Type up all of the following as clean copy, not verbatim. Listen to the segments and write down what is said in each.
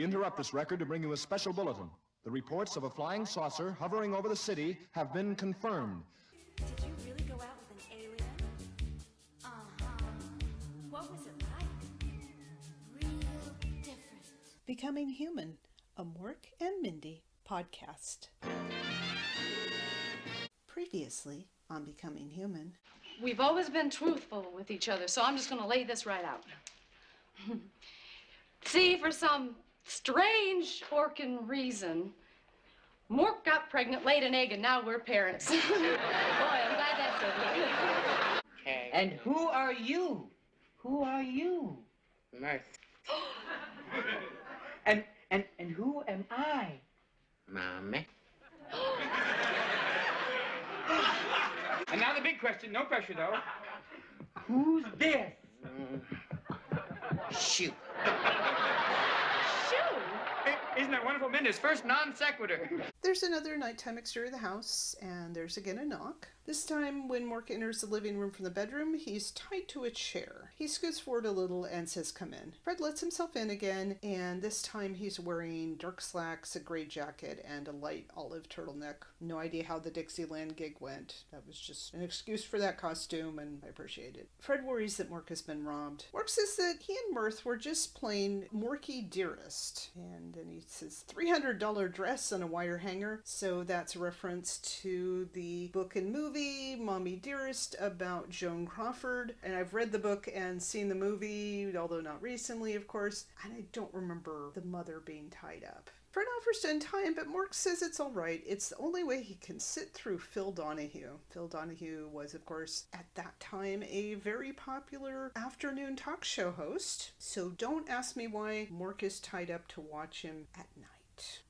We interrupt this record to bring you a special bulletin. The reports of a flying saucer hovering over the city have been confirmed. Did you really go out with an alien? Uh-huh. What was it like? Real different. Becoming Human, a Mork and Mindy podcast. Previously on Becoming Human. We've always been truthful with each other, so I'm just going to lay this right out. See, for some strange orkin reason, Mork got pregnant, laid an egg, and now we're parents. Boy, I'm glad that's over. Okay. And who are you? Who are you? Mirth. And who am I? Mommy. And now the big question, no pressure though. Who's this? Shoot. Isn't that wonderful, Mindy's first non sequitur? There's another nighttime exterior of the house, and there's again a knock. This time, when Mork enters the living room from the bedroom, he's tied to a chair. He scoots forward a little and says, "Come in." Fred lets himself in again, and this time he's wearing dark slacks, a gray jacket, and a light olive turtleneck. No idea how the Dixieland gig went. That was just an excuse for that costume, and I appreciate it. Fred worries that Mork has been robbed. Mork says that he and Mirth were just plain Morky Dearest, and then he says $300 dress on a wire hanger, so that's a reference to the book and movie Mommy Dearest about Joan Crawford. And I've read the book and seen the movie, although not recently, of course, and I don't remember the mother being tied up. Fred offers to untie him, but Mork says it's all right. It's the only way he can sit through Phil Donahue. Phil Donahue was, of course, at that time, a very popular afternoon talk show host. So don't ask me why Mork is tied up to watch him at night.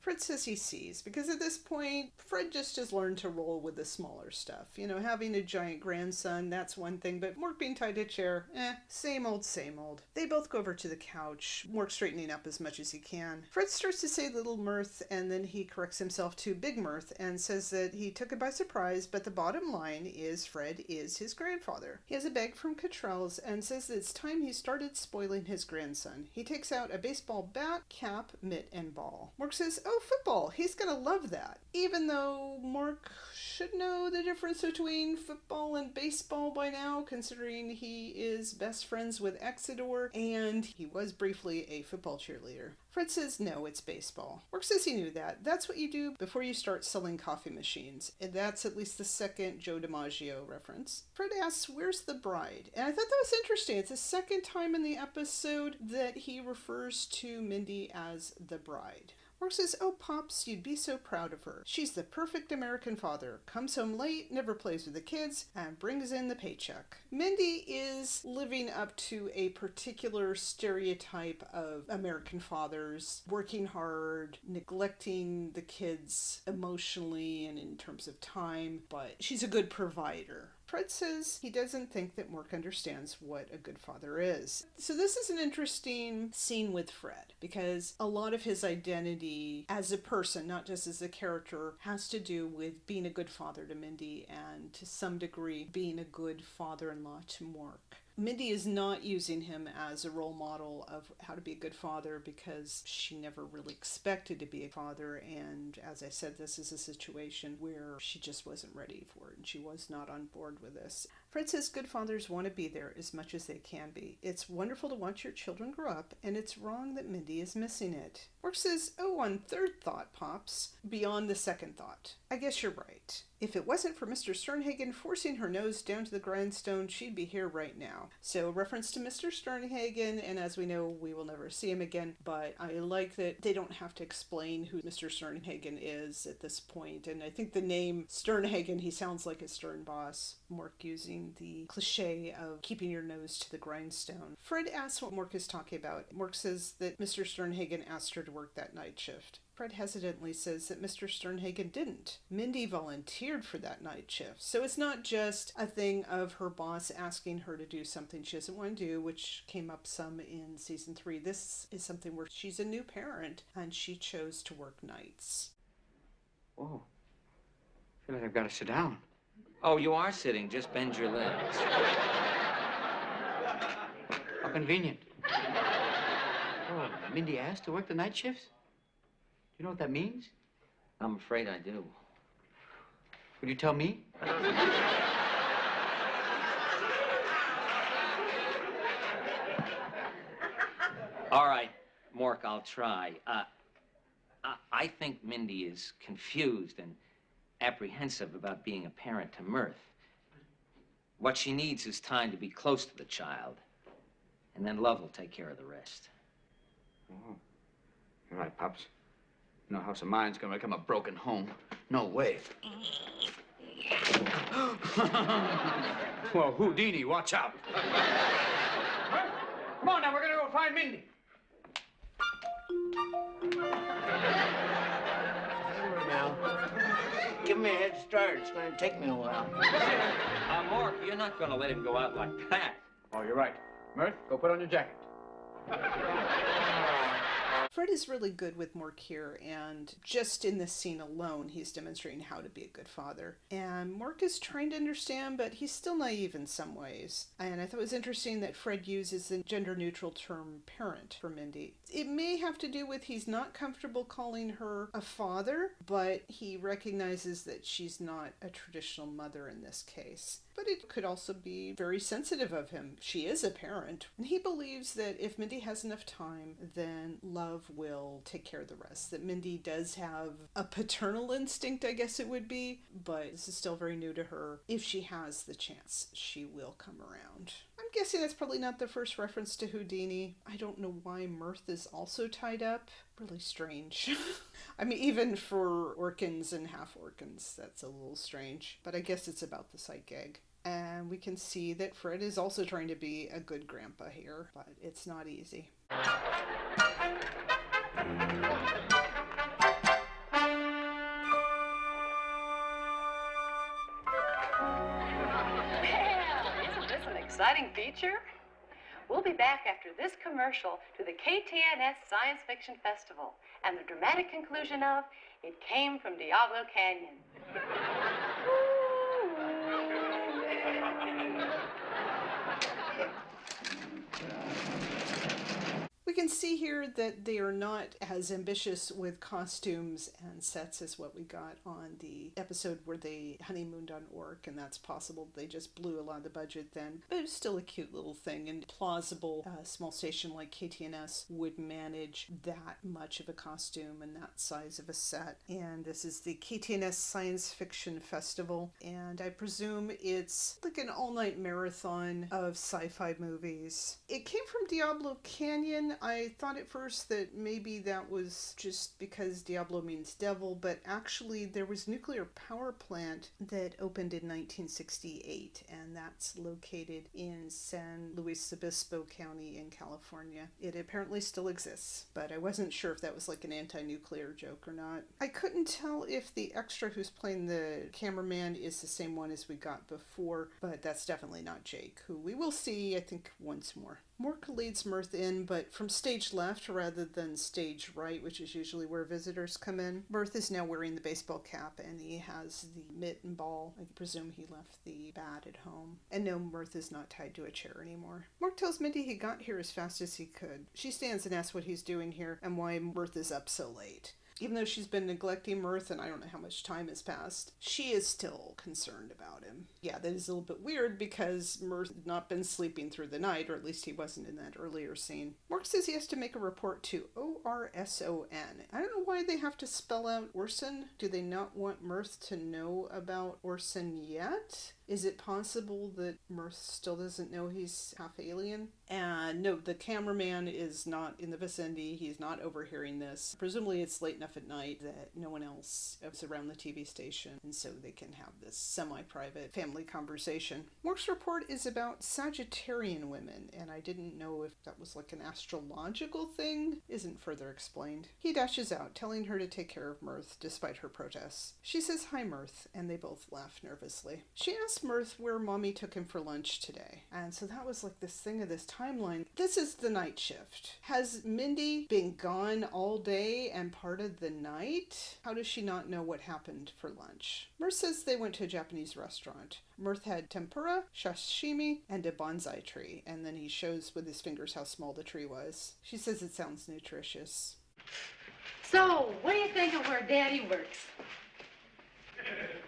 Fred says he sees, because at this point, Fred just has learned to roll with the smaller stuff. You know, having a giant grandson, that's one thing, but Mork being tied to a chair, same old, same old. They both go over to the couch, Mork straightening up as much as he can. Fred starts to say Little Mirth, and then he corrects himself to Big Mirth, and says that he took it by surprise, but the bottom line is Fred is his grandfather. He has a bag from Cottrell's, and says that it's time he started spoiling his grandson. He takes out a baseball bat, cap, mitt, and ball. Mork says, "Oh, football, he's gonna love that." Even though Mork should know the difference between football and baseball by now, considering he is best friends with Exidor, and he was briefly a football cheerleader. Fred says no, it's baseball. Mork says he knew that. That's what you do before you start selling coffee machines. And that's at least the second Joe DiMaggio reference. Fred asks, "Where's the bride?" And I thought that was interesting. It's the second time in the episode that he refers to Mindy as the bride. Mork says, "Oh, Pops, you'd be so proud of her. She's the perfect American father. Comes home late, never plays with the kids, and brings in the paycheck." Mindy is living up to a particular stereotype of American fathers, working hard, neglecting the kids emotionally and in terms of time, but she's a good provider. Fred says he doesn't think that Mork understands what a good father is. So this is an interesting scene with Fred, because a lot of his identity as a person, not just as a character, has to do with being a good father to Mindy and to some degree being a good father-in-law to Mork. Mindy is not using him as a role model of how to be a good father because she never really expected to be a father, and as I said, this is a situation where she just wasn't ready for it and she was not on board with this. Fred says good fathers want to be there as much as they can be. It's wonderful to watch your children grow up, and it's wrong that Mindy is missing it. Mork says, "Oh, on third thought, Pops, beyond the second thought, I guess you're right. If it wasn't for Mr. Sternhagen forcing her nose down to the grindstone, she'd be here right now." So a reference to Mr. Sternhagen, and as we know, we will never see him again, but I like that they don't have to explain who Mr. Sternhagen is at this point, and I think the name Sternhagen, he sounds like a stern boss. Mork using the cliche of keeping your nose to the grindstone. Fred asks what Mork is talking about. Mork says that Mr. Sternhagen asked her to work that night shift. Fred hesitantly says that Mr. Sternhagen didn't. Mindy volunteered for that night shift. So it's not just a thing of her boss asking her to do something she doesn't want to do, which came up some in season 3. This is something where she's a new parent and she chose to work nights. Whoa. I feel like I've got to sit down. Oh, you are sitting. Just bend your legs. How convenient. Oh, Mindy asked to work the night shifts? Do you know what that means? I'm afraid I do. Would you tell me? All right, Mork, I'll try. I think Mindy is confused and apprehensive about being a parent to Mirth. What she needs is time to be close to the child, and then love will take care of the rest. Oh. You're right, Pops. No house of mine's gonna become a broken home. No way. Well, Houdini, watch out. Come on now, we're gonna go find Mindy. Now, give me a head start. It's going to take me a while. Mork, you're not going to let him go out like that. Oh, you're right. Mirth, go put on your jacket. Fred is really good with Mork here, and just in this scene alone, he's demonstrating how to be a good father. And Mork is trying to understand, but he's still naive in some ways. And I thought it was interesting that Fred uses the gender-neutral term parent for Mindy. It may have to do with he's not comfortable calling her a father, but he recognizes that she's not a traditional mother in this case. But it could also be very sensitive of him. She is a parent. And he believes that if Mindy has enough time, then love will take care of the rest. That Mindy does have a paternal instinct, I guess it would be, but this is still very new to her. If she has the chance, she will come around. I'm guessing that's probably not the first reference to Houdini. I don't know why Mirth is also tied up. Really strange. I mean, even for Orkins and half Orkins, that's a little strange. But I guess it's about the sight gag. And we can see that Fred is also trying to be a good grandpa here, but it's not easy. Isn't this an exciting feature? We'll be back after this commercial to the KTNS Science Fiction Festival and the dramatic conclusion of It Came from Diablo Canyon. We can see here that they are not as ambitious with costumes and sets as what we got on the episode where they honeymooned on Ork, and that's possible. They just blew a lot of the budget then. But it was still a cute little thing, and plausible small station like KTNS would manage that much of a costume and that size of a set. And this is the KTNS Science Fiction Festival, and I presume it's like an all-night marathon of sci-fi movies. It came from Diablo Canyon. I thought at first that maybe that was just because Diablo means devil, but actually there was a nuclear power plant that opened in 1968, and that's located in San Luis Obispo County in California. It apparently still exists, but I wasn't sure if that was like an anti-nuclear joke or not. I couldn't tell if the extra who's playing the cameraman is the same one as we got before, but that's definitely not Jake, who we will see, I think, once more. Mork leads Mirth in, but from stage left rather than stage right, which is usually where visitors come in. Mirth is now wearing the baseball cap, and he has the mitt and ball. I presume he left the bat at home. And no, Mirth is not tied to a chair anymore. Mork tells Mindy he got here as fast as he could. She stands and asks what he's doing here and why Mirth is up so late. Even though she's been neglecting Mirth, and I don't know how much time has passed, she is still concerned about him. Yeah, that is a little bit weird because Mirth had not been sleeping through the night, or at least he wasn't in that earlier scene. Mork says he has to make a report to ORSON. I don't know why they have to spell out Orson. Do they not want Mirth to know about Orson yet? Is it possible that Mirth still doesn't know he's half alien? And no, the cameraman is not in the vicinity. He's not overhearing this. Presumably it's late enough at night that no one else is around the TV station, and so they can have this semi-private family conversation. Mork's report is about Sagittarian women, and I didn't know if that was like an astrological thing. Isn't further explained. He dashes out, telling her to take care of Mirth despite her protests. She says hi, Mirth, and they both laugh nervously. She asks asks Mirth where Mommy took him for lunch today. And so that was like this thing of this timeline. This is the night shift. Has Mindy been gone all day and part of the night? How does she not know what happened for lunch? Mirth says they went to a Japanese restaurant. Mirth had tempura, sashimi, and a bonsai tree. And then he shows with his fingers how small the tree was. She says it sounds nutritious. So, what do you think of where Daddy works?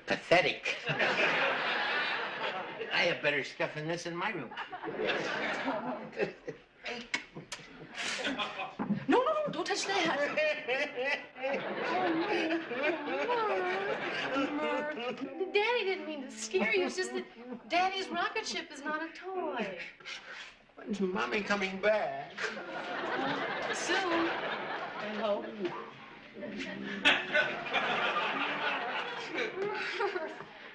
Pathetic. I have better stuff than this in my room. No, don't touch that. Daddy didn't mean to scare you. It's just that Daddy's rocket ship is not a toy. When's Mommy coming back? Soon, I hope.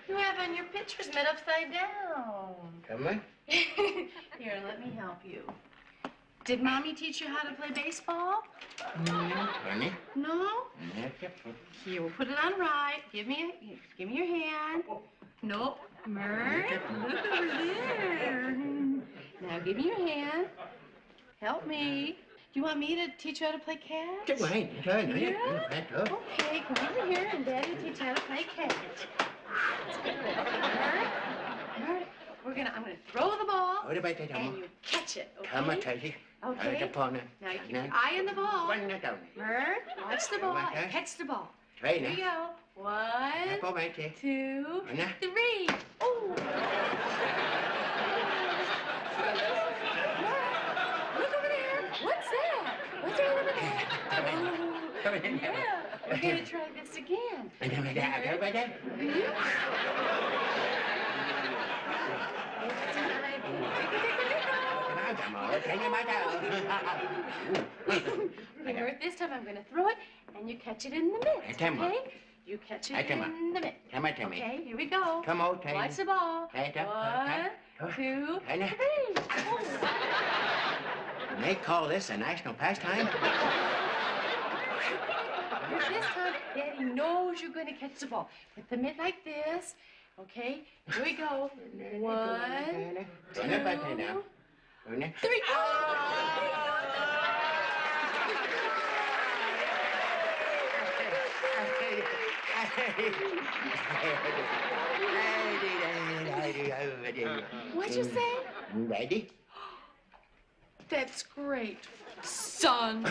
You have on your pictures made upside down. Come on. Here, let me help you. Did Mommy teach you how to play baseball? Honey? No? Here, we'll put it on right. Give me your hand. Nope. Mert, look over there. Now give me your hand. Help me. Do you want me to teach you how to play catch? Go ahead. Yeah? Okay, come over here and Daddy will teach you how to play catch. Mert, I'm gonna throw the ball and you catch it, okay? Come on, Tracy. Okay. Now you keep your eye on the ball. Mert, watch the ball and catch the ball. Here you go. 1, 2, 3. Oh! Look over there. What's that? What's right over there? Oh, yeah. We're gonna try this again. Remember, this time I'm gonna throw it, and you catch it in the mitt. Okay? You catch it in the mitt. Okay, here we go. Watch the ball. 1, 2, 3. And they call this a national pastime? This time, Daddy knows you're gonna catch the ball. Put the mitt like this. Okay, here we go. 1, 2, 3. What'd you say? Ready? That's great, son.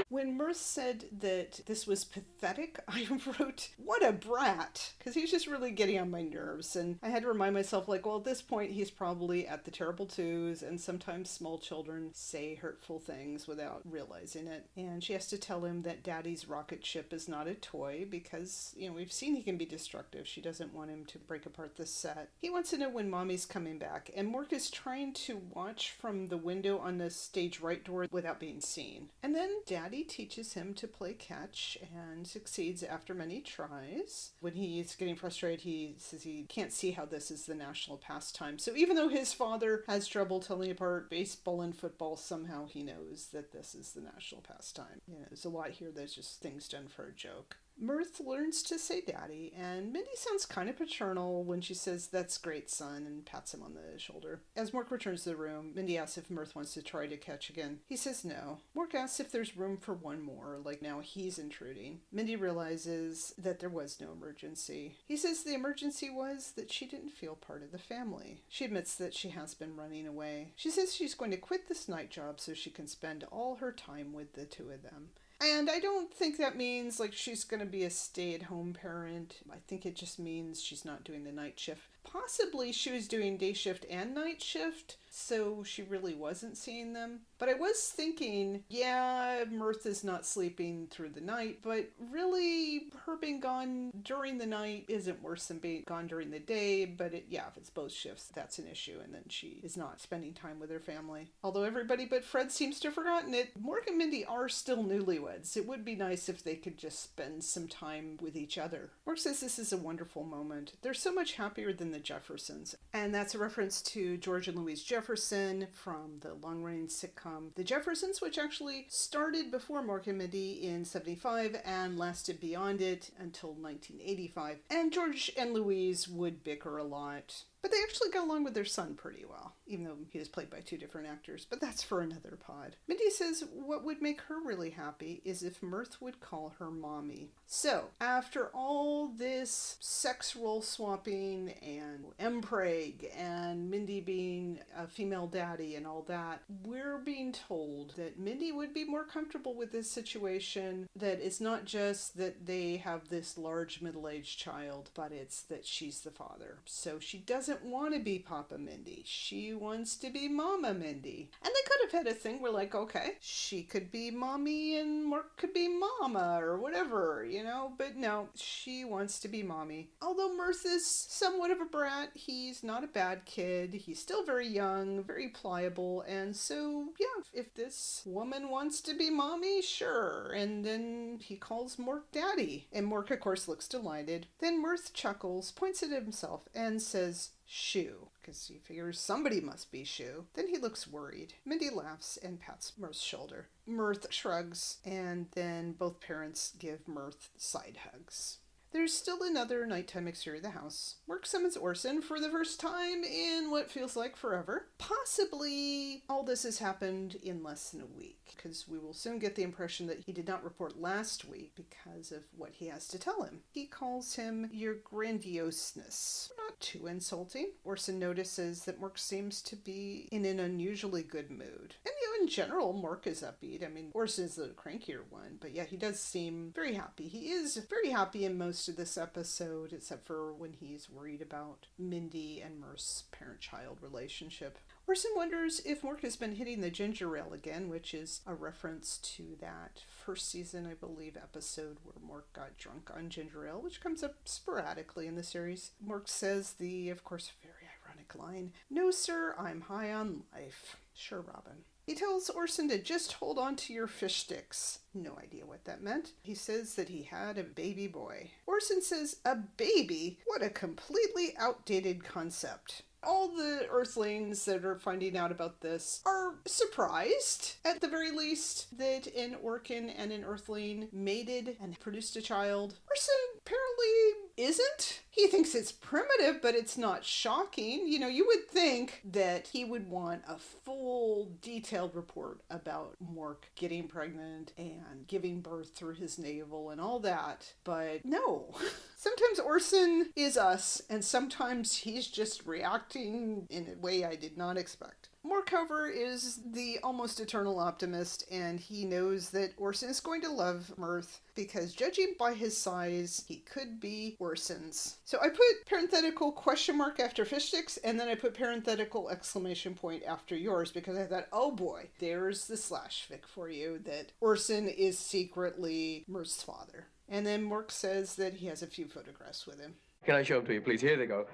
When Mirth said that this was pathetic, I wrote, what a brat, because he's just really getting on my nerves. And I had to remind myself, like, well, at this point, he's probably at the terrible twos, and sometimes small children say hurtful things without realizing it. And she has to tell him that Daddy's rocket ship is not a toy because, we've seen he can be destructive. She doesn't want him to break apart the set. He wants to know when Mommy's coming back, and Mork is trying to watch from the window on the stage right door without being seen. And then Daddy teaches him to play catch and succeeds after many tries. When he's getting frustrated, he says he can't see how this is the national pastime. So even though his father has trouble telling apart baseball and football, somehow he knows that this is the national pastime. There's a lot here that's just things done for a joke. Mirth learns to say daddy, and Mindy sounds kind of paternal when she says, "That's great, son," and pats him on the shoulder. As Mork returns to the room, Mindy asks if Mirth wants to try to catch again. He says no. Mork asks if there's room for one more, like now he's intruding. Mindy realizes that there was no emergency. He says the emergency was that she didn't feel part of the family. She admits that she has been running away. She says she's going to quit this night job so she can spend all her time with the two of them. And I don't think that means like she's going to be a stay-at-home parent. I think it just means she's not doing the night shift. Possibly she was doing day shift and night shift, so she really wasn't seeing them. But I was thinking, yeah, Mirth is not sleeping through the night, but really her being gone during the night isn't worse than being gone during the day. But if it's both shifts, that's an issue, and then she is not spending time with her family. Although everybody but Fred seems to have forgotten it, Mork and Mindy are still newlyweds. It would be nice if they could just spend some time with each other. Mork says this is a wonderful moment. They're so much happier than the Jeffersons. And that's a reference to George and Louise Jefferson from the long-running sitcom The Jeffersons, which actually started before Mork and Mindy in 75 and lasted beyond it until 1985. And George and Louise would bicker a lot. But they actually got along with their son pretty well, even though he was played by two different actors. But that's for another pod. Mindy says what would make her really happy is if Mirth would call her mommy. So, after all this sex role swapping and Mpreg and Mindy being a female daddy and all that, we're being told that Mindy would be more comfortable with this situation, that it's not just that they have this large middle-aged child, but it's that she's the father. So she doesn't want to be Papa Mindy. She wants to be Mama Mindy. And they could have had a thing where, like, okay, she could be Mommy and Mark could be Mama or whatever, you know? But no, she wants to be Mommy. Although Mirth is somewhat of a brat, he's not a bad kid. He's still very young, very pliable. And so, yeah, if this woman wants to be Mommy, sure. And then he calls Mork Daddy. And Mork, of course, looks delighted. Then Mirth chuckles, points at himself, and says, Shoo, because he figures somebody must be Shoo. Then he looks worried. Mindy laughs and pats Mirth's shoulder. Mirth shrugs, and then both parents give Mirth side hugs. There's still another nighttime exterior of the house. Mork summons Orson for the first time in what feels like forever. Possibly all this has happened in less than a week, because we will soon get the impression that he did not report last week because of what he has to tell him. He calls him your grandioseness. Not too insulting. Orson notices that Mork seems to be in an unusually good mood. And in general, Mork is upbeat. I mean, Orson's the crankier one, but yeah, he does seem very happy. He is very happy in most of this episode, except for when he's worried about Mindy and Mirth's parent-child relationship. Orson wonders if Mork has been hitting the ginger ale again, which is a reference to that first season, I believe, episode where Mork got drunk on ginger ale, which comes up sporadically in the series. Mork says the, of course, very ironic line, "No, sir, I'm high on life." Sure, Robin. He tells Orson to just hold on to your fish sticks. No idea what that meant. He says that he had a baby boy. Orson says, a baby? What a completely outdated concept. All the Earthlings that are finding out about this are surprised, at the very least, that an Orkin and an Earthling mated and produced a child. Orson apparently isn't. He thinks it's primitive, but it's not shocking. You know, you would think that he would want a full, detailed report about Mork getting pregnant and giving birth through his navel and all that, but no. Sometimes Orson is us, and sometimes he's just reacting in a way I did not expect. Mork, however, is the almost eternal optimist, and he knows that Orson is going to love Mirth because, judging by his size, he could be Orson's. So I put parenthetical question mark after fish sticks, and then I put parenthetical exclamation point after yours because I thought, oh boy, there's the slash fic for you, that Orson is secretly Mirth's father. And then Mork says that he has a few photographs with him. Can I show them to you, please? Here they go.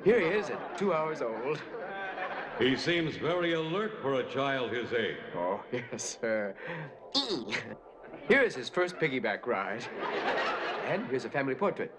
Here he is at 2 hours old. He seems very alert for a child his age. Oh, yes, sir. Here is his first piggyback ride. And here's a family portrait.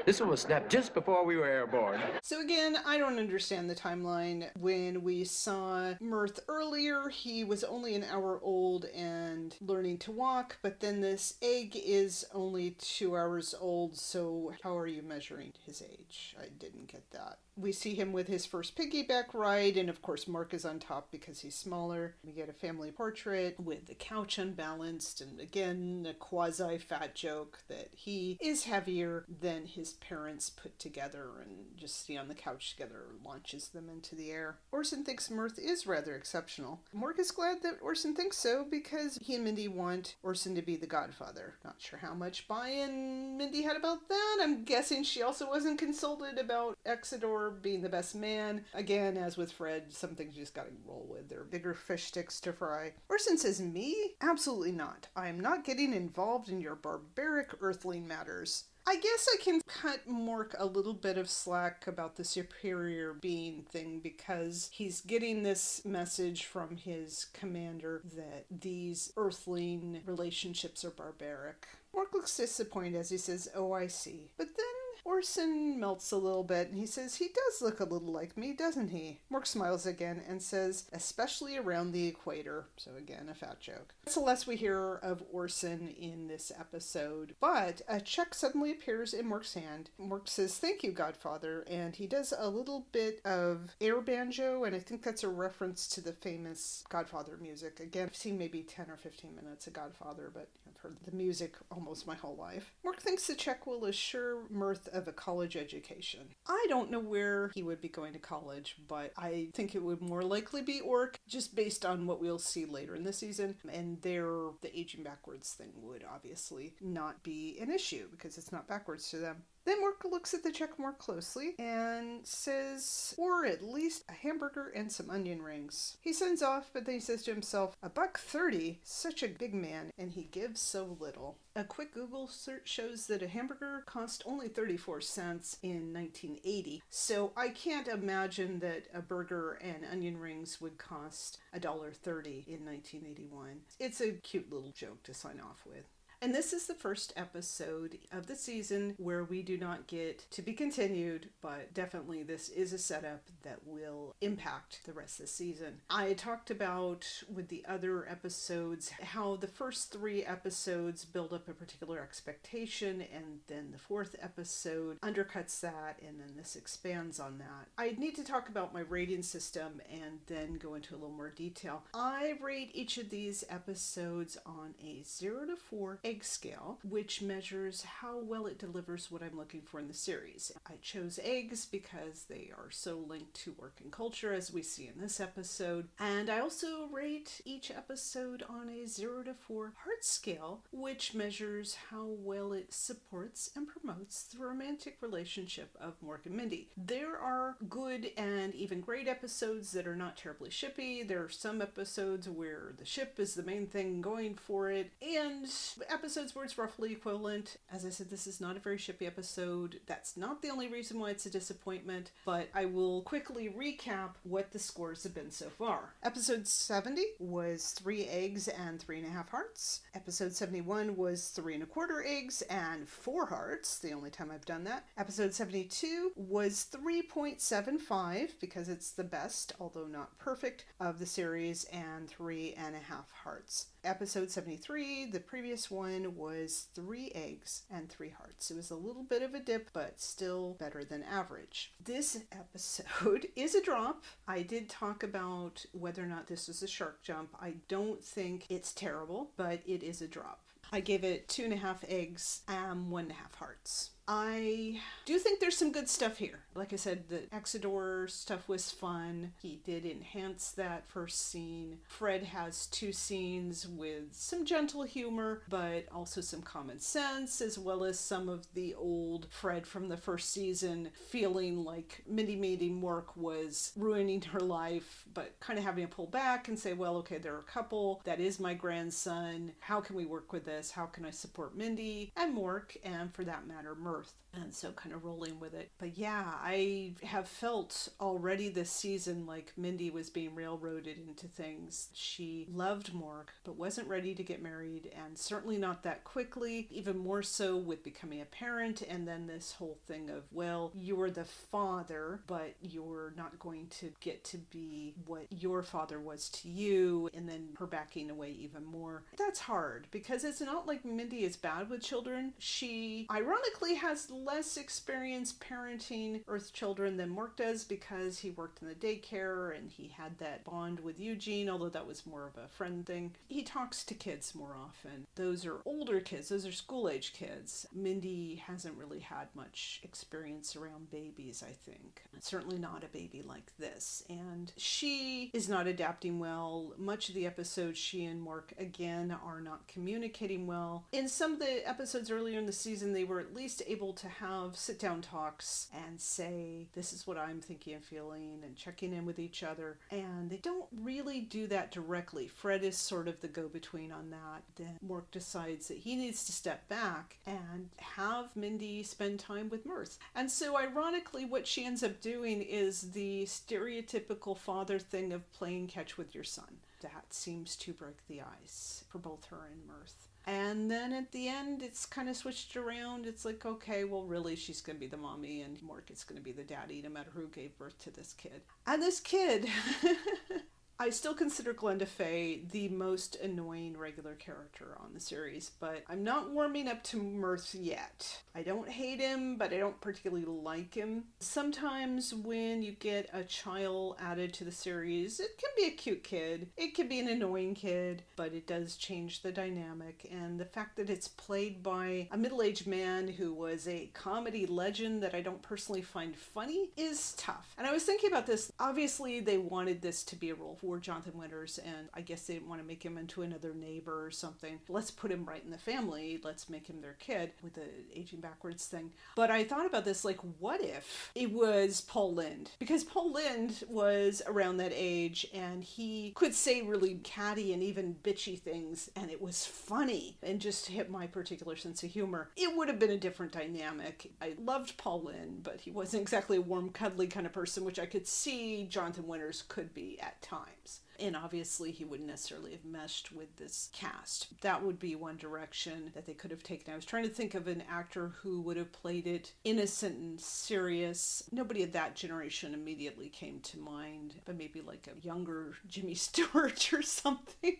This one was snapped just before we were airborne. So again, I don't understand the timeline. When we saw Mirth earlier, he was only an hour old and learning to walk, but then this egg is only 2 hours old, so how are you measuring his age? I didn't get that. We see him with his first piggyback ride, and of course Mork is on top because he's smaller. We get a family portrait with the couch unbalanced, and again, a quasi-fat joke that he is heavier than his parents put together, and just sitting on the couch together launches them into the air. Orson thinks Mirth is rather exceptional. Mork is glad that Orson thinks so because he and Mindy want Orson to be the godfather. Not sure how much buy-in Mindy had about that. I'm guessing she also wasn't consulted about Exodore being the best man. Again, as with Fred, some things you just gotta roll with. They're bigger fish sticks to fry. Orson says, me? Absolutely not. I am not getting involved in your barbaric earthling matters. I guess I can cut Mork a little bit of slack about the superior being thing because he's getting this message from his commander that these earthling relationships are barbaric. Mork looks disappointed as he says, oh, I see. But then Orson melts a little bit and he says, he does look a little like me, doesn't he? Mork smiles again and says, especially around the equator. So again, a fat joke. That's the last we hear of Orson in this episode. But a check suddenly appears in Mork's hand. Mork says, thank you, Godfather. And he does a little bit of air banjo, and I think that's a reference to the famous Godfather music. Again, I've seen maybe 10 or 15 minutes of Godfather, but I've heard the music almost my whole life. Mork thinks the check will assure Mirth of a college education. I don't know where he would be going to college, but I think it would more likely be Orc, just based on what we'll see later in the season. And the aging backwards thing would obviously not be an issue because it's not backwards to them. Then Mork looks at the check more closely and says, or at least a hamburger and some onion rings. He signs off, but then he says to himself, $1.30, such a big man, and he gives so little. A quick Google search shows that a hamburger cost only 34 cents in 1980, so I can't imagine that a burger and onion rings would cost $1.30 in 1981. It's a cute little joke to sign off with. And this is the first episode of the season where we do not get to be continued, but definitely this is a setup that will impact the rest of the season. I talked about with the other episodes how the first 3 episodes build up a particular expectation, and then the 4th episode undercuts that, and then this expands on that. I need to talk about my rating system and then go into a little more detail. I rate each of these episodes on a 0 to 4 egg scale, which measures how well it delivers what I'm looking for in the series. I chose eggs because they are so linked to work and culture, as we see in this episode. And I also rate each episode on a 0 to 4 heart scale, which measures how well it supports and promotes the romantic relationship of Mork and Mindy. There are good and even great episodes that are not terribly shippy. There are some episodes where the ship is the main thing going for it, and episodes where it's roughly equivalent. As I said, this is not a very shippy episode. That's not the only reason why it's a disappointment, but I will quickly recap what the scores have been so far. Episode 70 was 3 eggs and 3.5 hearts. Episode 71 was 3 1/4 eggs and 4 hearts, the only time I've done that. Episode 72 was 3.75 because it's the best, although not perfect, of the series, and 3.5 hearts. Episode 73, the previous one, was 3 eggs and 3 hearts. It was a little bit of a dip, but still better than average. This episode is a drop. I did talk about whether or not this was a shark jump. I don't think it's terrible, but it is a drop. I gave it 2.5 eggs and 1.5 hearts. I do think there's some good stuff here. Like I said, the Exodore stuff was fun. He did enhance that first scene. Fred has 2 scenes with some gentle humor, but also some common sense, as well as some of the old Fred from the first season feeling like Mindy Mork was ruining her life, but kind of having to pull back and say, well, okay, they're a couple. That is my grandson. How can we work with this? How can I support Mindy and Mork, and for that matter, Mirth? And so kind of rolling with it. But yeah, I have felt already this season like Mindy was being railroaded into things. She loved Mork, but wasn't ready to get married, and certainly not that quickly, even more so with becoming a parent, and then this whole thing of, well, you're the father, but you're not going to get to be what your father was to you, and then her backing away even more. That's hard, because it's not like Mindy is bad with children. She, ironically, has less experience parenting Earth children than Mork does, because he worked in the daycare and he had that bond with Eugene, although that was more of a friend thing. He talks to kids more often. Those are older kids. Those are school-age kids. Mindy hasn't really had much experience around babies, I think. Certainly not a baby like this. And she is not adapting well. Much of the episodes, she and Mork, again, are not communicating well. In some of the episodes earlier in the season, they were at least able to have sit-down talks and say, this is what I'm thinking and feeling, and checking in with each other. And they don't really do that directly. Fred is sort of the go-between on that. Then Mork decides that he needs to step back and have Mindy spend time with Mirth. And so ironically, what she ends up doing is the stereotypical father thing of playing catch with your son. That seems to break the ice for both her and Mirth. And then at the end, it's kind of switched around. It's like, okay, well, really, she's going to be the mommy and Mork is going to be the daddy, no matter who gave birth to this kid. And this kid, I still consider Glenda Faye the most annoying regular character on the series, but I'm not warming up to Mirth yet. I don't hate him, but I don't particularly like him. Sometimes when you get a child added to the series, it can be a cute kid, it can be an annoying kid, but it does change the dynamic, and the fact that it's played by a middle-aged man who was a comedy legend that I don't personally find funny is tough. And I was thinking about this. Obviously, they wanted this to be a role for Jonathan Winters, and I guess they didn't want to make him into another neighbor or something. Let's put him right in the family. Let's make him their kid with the aging backwards thing. But I thought about this, like, what if it was Paul Lynde? Because Paul Lynde was around that age, and he could say really catty and even bitchy things, and it was funny and just hit my particular sense of humor. It would have been a different dynamic. I loved Paul Lynde, but he wasn't exactly a warm, cuddly kind of person, which I could see Jonathan Winters could be at times. And obviously he wouldn't necessarily have meshed with this cast. That would be one direction that they could have taken. I was trying to think of an actor who would have played it innocent and serious. Nobody of that generation immediately came to mind, but maybe like a younger Jimmy Stewart or something.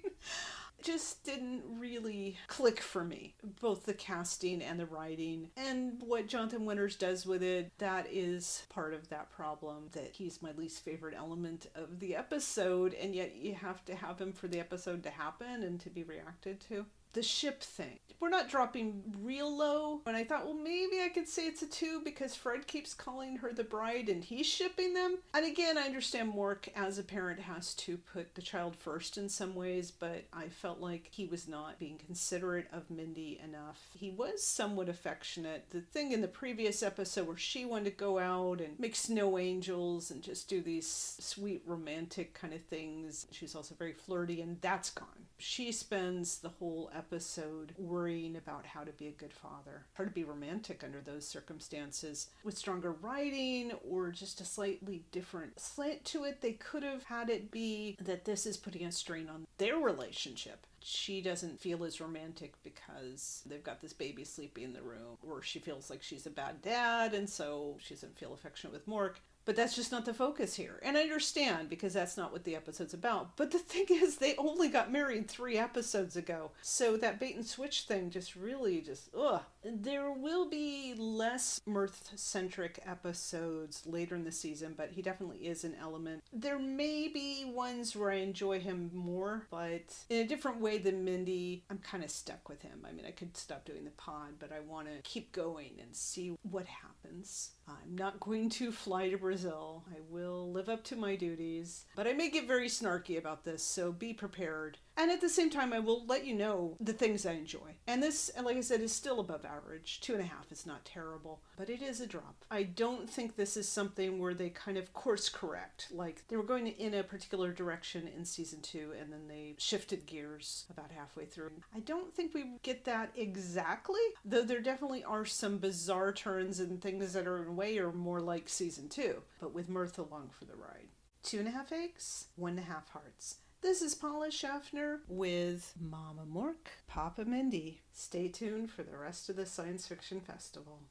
Just didn't really click for me, both the casting and the writing. And what Jonathan Winters does with it, that is part of that problem, that he's my least favorite element of the episode, and yet you have to have him for the episode to happen and to be reacted to. The ship thing. We're not dropping real low. And I thought, well, maybe I could say it's a 2 because Fred keeps calling her the bride and he's shipping them. And again, I understand Mork as a parent has to put the child first in some ways, but I felt like he was not being considerate of Mindy enough. He was somewhat affectionate. The thing in the previous episode where she wanted to go out and make snow angels and just do these sweet romantic kind of things. She's also very flirty, and that's gone. She spends the whole episode worrying about how to be a good father, how to be romantic under those circumstances. With stronger writing or just a slightly different slant to it, they could have had it be that this is putting a strain on their relationship. She doesn't feel as romantic because they've got this baby sleeping in the room, or she feels like she's a bad dad and so she doesn't feel affectionate with Mork. But that's just not the focus here. And I understand because that's not what the episode's about. But the thing is, they only got married 3 episodes ago. So that bait and switch thing just really ugh. There will be less Mirth-centric episodes later in the season, but he definitely is an element. There may be ones where I enjoy him more, but in a different way than Mindy, I'm kind of stuck with him. I mean, I could stop doing the pod, but I want to keep going and see what happens. I'm not going to fly to Brazil. I will live up to my duties, but I may get very snarky about this, so be prepared. And at the same time, I will let you know the things I enjoy. And this, like I said, is still above average. 2.5 is not terrible, but it is a drop. I don't think this is something where they kind of course correct. Like they were going in a particular direction in season 2, and then they shifted gears about halfway through. I don't think we get that exactly, though there definitely are some bizarre turns and things that are in a way are more like season 2, but with Mirth along for the ride. 2.5 eggs, 1.5 hearts. This is Paula Schaffner with Mama Mork, Papa Mindy. Stay tuned for the rest of the Science Fiction Festival.